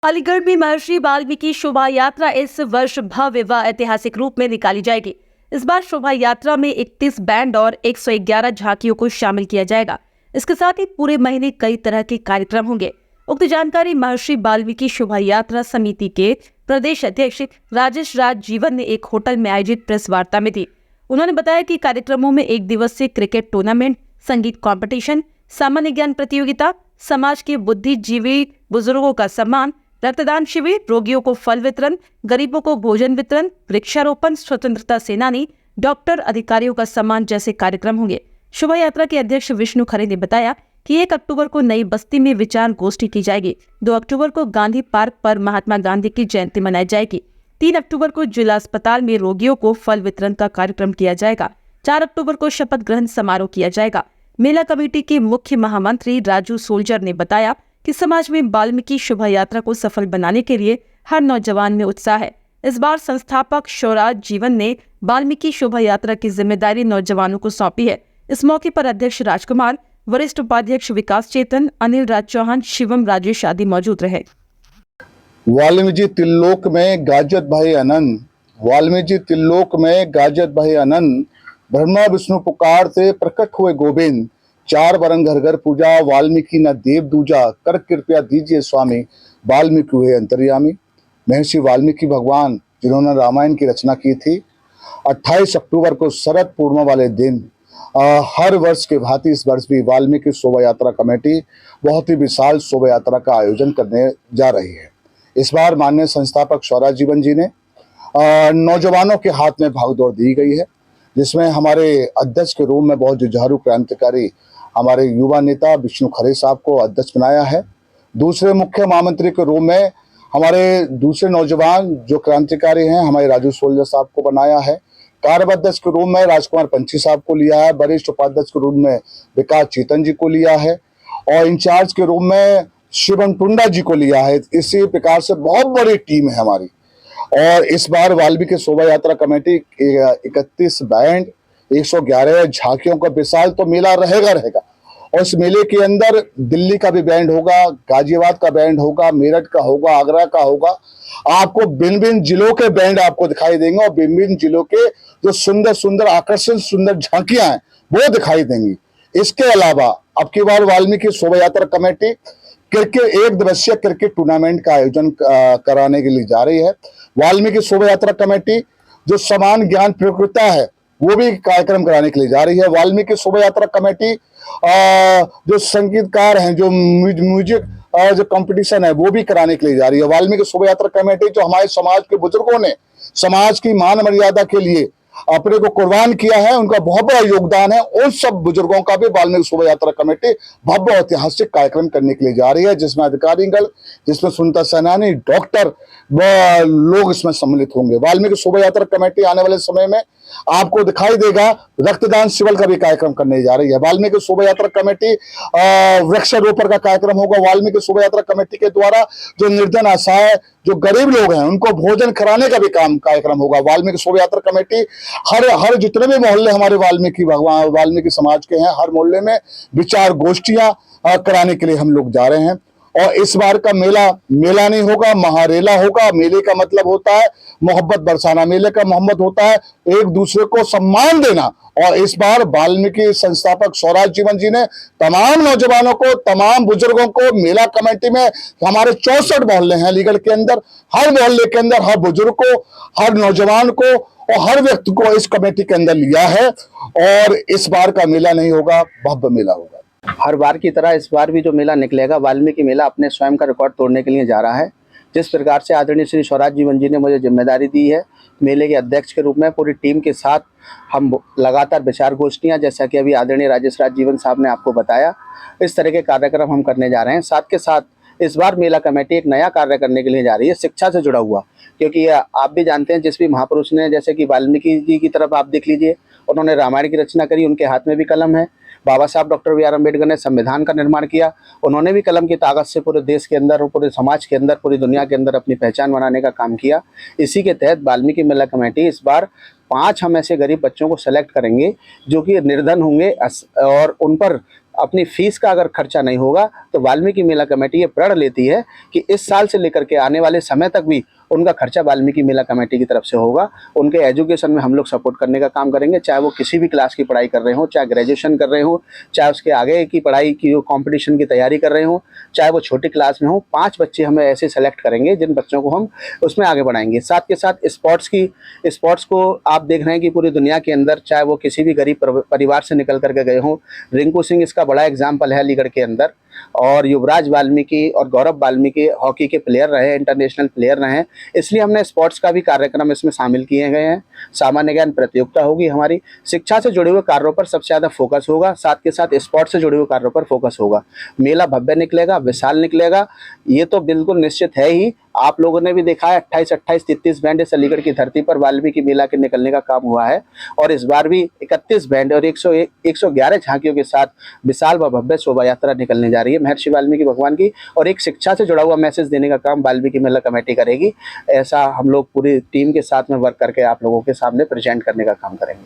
अलीगढ़ में महर्षि वाल्मीकि शोभा यात्रा इस वर्ष भव्य व ऐतिहासिक रूप में निकाली जाएगी। इस बार शोभा यात्रा में 31 बैंड और 111 झांकियों को शामिल किया जाएगा। इसके साथ ही पूरे महीने कई तरह के कार्यक्रम होंगे। उक्त जानकारी महर्षि वाल्मीकि शोभा यात्रा समिति के प्रदेश अध्यक्ष राजेश राज जीवन ने एक होटल में आयोजित प्रेस वार्ता में दी। उन्होंने बताया कि कार्यक्रमों में 1 दिवसीय क्रिकेट टूर्नामेंट, संगीत कंपटीशन, सामान्य ज्ञान प्रतियोगिता, समाज के बुद्धिजीवी बुजुर्गों का सम्मान, रक्तदान शिविर, रोगियों को फल वितरण, गरीबों को भोजन वितरण, वृक्षारोपण, स्वतंत्रता सेनानी, डॉक्टर, अधिकारियों का सम्मान जैसे कार्यक्रम होंगे। शोभा यात्रा के अध्यक्ष विष्णु खरे ने बताया कि 1 अक्टूबर को नई बस्ती में विचार गोष्ठी की जाएगी। 2 अक्टूबर को गांधी पार्क पर महात्मा गांधी की जयंती मनाई जाएगी। 3 अक्टूबर को जिला अस्पताल में रोगियों को फल वितरण का कार्यक्रम किया जाएगा। 4 अक्टूबर को शपथ ग्रहण समारोह किया जाएगा। मेला कमेटी के मुख्य महामंत्री राजू सोल्जर ने बताया कि समाज में वाल्मीकि शोभा यात्रा को सफल बनाने के लिए हर नौजवान में उत्साह है। इस बार संस्थापक शौराज जीवन ने वाल्मीकि शोभा यात्रा की जिम्मेदारी नौजवानों को सौंपी है। इस मौके पर अध्यक्ष राजकुमार, वरिष्ठ उपाध्यक्ष विकास चेतन, अनिल राज चौहान, शिवम राजेश आदि मौजूद रहे। वाल्मीकि तिल्लोक में गाजत भाई आनंद, वाल्मीकि तिल्लोक में गाजत भाई आनंद, ब्रह्मा विष्णु पुकार से प्रकट हुए गोविंद, 4 बरन घर घर पूजा, वाल्मीकि न देव दूजा, कर कृपया दीजिए स्वामी, वाल्मीकि हुए अंतर्यामी। महर्षि वाल्मीकि भगवान जिन्होंने रामायण की रचना की थी, 28 अक्टूबर को शरद पूर्णिमा वाले दिन हर वर्ष के भांति इस वर्ष भी वाल्मीकि शोभा यात्रा कमेटी बहुत ही विशाल शोभा यात्रा का आयोजन करने जा रही है। इस बार माननीय संस्थापक शौराज जीवन जी ने नौजवानों के हाथ में भागदौड़ दी गई है, जिसमें हमारे अध्यक्ष के रूप में बहुत जुझारू क्रांतिकारी हमारे युवा नेता विष्णु खरे साहब को अध्यक्ष बनाया है। दूसरे मुख्य महामंत्री के रूप में हमारे दूसरे नौजवान जो क्रांतिकारी हैं हमारे राजू सोल्जर साहब को बनाया है। कार्याध्यक्ष के रूप में राजकुमार पंछी साहब को लिया है। वरिष्ठ उपाध्यक्ष के रूप में विकास चेतन जी को लिया है और इंचार्ज के रूप में शिवम टुंडा जी को लिया है। इसी प्रकार से बहुत बड़ी टीम है हमारी। और इस बार वाल्मीकि शोभा यात्रा कमेटी 31 बैंड, 111 झांकियों का विशाल तो मेला रहेगा। और इस मेले के अंदर दिल्ली का भी बैंड होगा, गाजियाबाद का बैंड होगा, मेरठ का होगा, आगरा का होगा। आपको भिन्न जिलों के बैंड आपको दिखाई देंगे और भिन्न जिलों के जो सुंदर आकर्षण सुंदर झांकियां हैं वो दिखाई देंगी। इसके अलावा अब की बार वाल्मीकि शोभा यात्रा कमेटी क्रिकेट 1 दिवसीय क्रिकेट टूर्नामेंट का आयोजन कराने के लिए जा रही है। वाल्मीकि शोभा यात्रा कमेटी जो समान ज्ञान प्रतियोगिता है वो भी कार्यक्रम कराने के लिए जा रही है। वाल्मीकि शोभा यात्रा कमेटी जो संगीतकार हैं, जो म्यूजिक जो कंपटीशन है वो भी कराने के लिए जा रही है। वाल्मीकि शोभा यात्रा कमेटी जो हमारे समाज के बुजुर्गों ने समाज की मान मर्यादा के लिए अपने को कुर्बान किया है, उनका बहुत बड़ा योगदान है। उन सब बुजुर्गों का भी वाल्मीकि शोभा यात्रा कमेटी भव्य ऐतिहासिक कार्यक्रम करने के लिए जा रही है, जिसमें अधिकारीगण, जिसमें स्वतंत्रता सेनानी, डॉक्टर लोग इसमें सम्मिलित होंगे। वाल्मीकि शोभा यात्रा कमेटी आने वाले समय में आपको दिखाई देगा रक्तदान शिविर का भी कार्यक्रम करने जा रही है। वाल्मीकि शोभा यात्रा कमेटी वृक्षारोपण का कार्यक्रम होगा। वाल्मीकि शोभा यात्रा कमेटी के द्वारा जो निर्धन, असहाय, जो गरीब लोग हैं उनको भोजन कराने का भी कार्यक्रम होगा। वाल्मीकि शोभा यात्रा कमेटी हर जितने भी मोहल्ले हमारे वाल्मीकि भगवान वाल्मीकि समाज के हैं, हर मोहल्ले में विचार गोष्ठियां कराने के लिए हम लोग जा रहे हैं। और इस बार का मेला नहीं होगा, महारेला होगा। मेले का मतलब होता है मोहब्बत बरसाना, मेले का मोहब्बत होता है एक दूसरे को सम्मान देना। और इस बार वाल्मीकि संस्थापक शौराज जीवन जी ने तमाम नौजवानों को, तमाम बुजुर्गों को मेला कमेटी में, हमारे 64 मोहल्ले हैं अलीगढ़ के अंदर, हर मोहल्ले के अंदर हर बुजुर्ग को, हर नौजवान को और हर व्यक्ति को इस कमेटी के अंदर लिया है। और इस बार का मेला नहीं होगा, भव्य मेला होगा। हर बार की तरह इस बार भी जो मेला निकलेगा, वाल्मीकि मेला अपने स्वयं का रिकॉर्ड तोड़ने के लिए जा रहा है। जिस प्रकार से आदरणीय श्री शौराज जीवन जी ने मुझे जिम्मेदारी दी है मेले के अध्यक्ष के रूप में, पूरी टीम के साथ हम लगातार विचार गोष्ठियाँ, जैसा कि अभी आदरणीय राजेश राज जीवन साहब ने आपको बताया, इस तरह के कार्यक्रम हम करने जा रहे हैं। साथ के साथ इस बार मेला कमेटी एक नया कार्य करने के लिए जा रही है, शिक्षा से जुड़ा हुआ। क्योंकि आप भी जानते हैं, जिस भी महापुरुष ने, जैसे कि वाल्मीकि जी की तरफ आप देख लीजिए, उन्होंने रामायण की रचना करी, उनके हाथ में भी कलम है। बाबा साहब डॉक्टर बी आर अम्बेडकर ने संविधान का निर्माण किया, उन्होंने भी कलम की ताकत से पूरे देश के अंदर और पूरे समाज के अंदर, पूरी दुनिया के अंदर अपनी पहचान बनाने का काम किया। इसी के तहत वाल्मीकि मेला कमेटी इस बार 5 हम ऐसे गरीब बच्चों को सेलेक्ट करेंगे जो कि निर्धन होंगे और उन पर अपनी फीस का अगर खर्चा नहीं होगा तो वाल्मीकि मेला कमेटी ये प्रण लेती है कि इस साल से लेकर के आने वाले समय तक भी उनका खर्चा वाल्मीकि मेला कमेटी की तरफ से होगा। उनके एजुकेशन में हम लोग सपोर्ट करने का काम करेंगे, चाहे वो किसी भी क्लास की पढ़ाई कर रहे हो, चाहे ग्रेजुएशन कर रहे हो, चाहे उसके आगे की पढ़ाई की कंपटीशन की तैयारी कर रहे हो, चाहे वो छोटी क्लास में हो। 5 बच्चे हमें ऐसे सेलेक्ट करेंगे जिन बच्चों को हम उसमें आगे बढ़ाएंगे। साथ के साथ स्पोर्ट्स को आप देख रहे हैं कि पूरी दुनिया के अंदर, चाहे वो किसी भी गरीब परिवार से निकल करके गए हों, रिंकू सिंह इसका बड़ा एग्जाम्पल है अलीगढ़ के अंदर, और युवराज वाल्मीकि और गौरव वाल्मीकि हॉकी के प्लेयर रहे, इंटरनेशनल प्लेयर रहे हैं। इसलिए हमने स्पोर्ट्स का भी कार्यक्रम इसमें शामिल किए गए हैं। सामान्य ज्ञान प्रतियोगिता होगी हमारी, शिक्षा से जुड़े हुए कार्यों पर सबसे ज़्यादा फोकस होगा, साथ के साथ स्पोर्ट्स से जुड़े हुए कार्यों पर फोकस होगा। मेला भव्य निकलेगा, विशाल निकलेगा, ये तो बिल्कुल निश्चित है ही। आप लोगों ने भी देखा है 28, 33 बैंड इस अलीगढ़ की धरती पर वाल्मीकि मेला के निकलने का काम हुआ है, और इस बार भी 31 बैंड और 111 झांकियों के साथ विशाल व भव्य शोभा यात्रा निकलने जा रही है महर्षि वाल्मीकि भगवान की, और एक शिक्षा से जुड़ा हुआ मैसेज देने का काम वाल्मीकि मेला कमेटी करेगी। ऐसा हम लोग पूरी टीम के साथ में वर्क करके आप लोगों के सामने प्रेजेंट करने का काम करेंगे।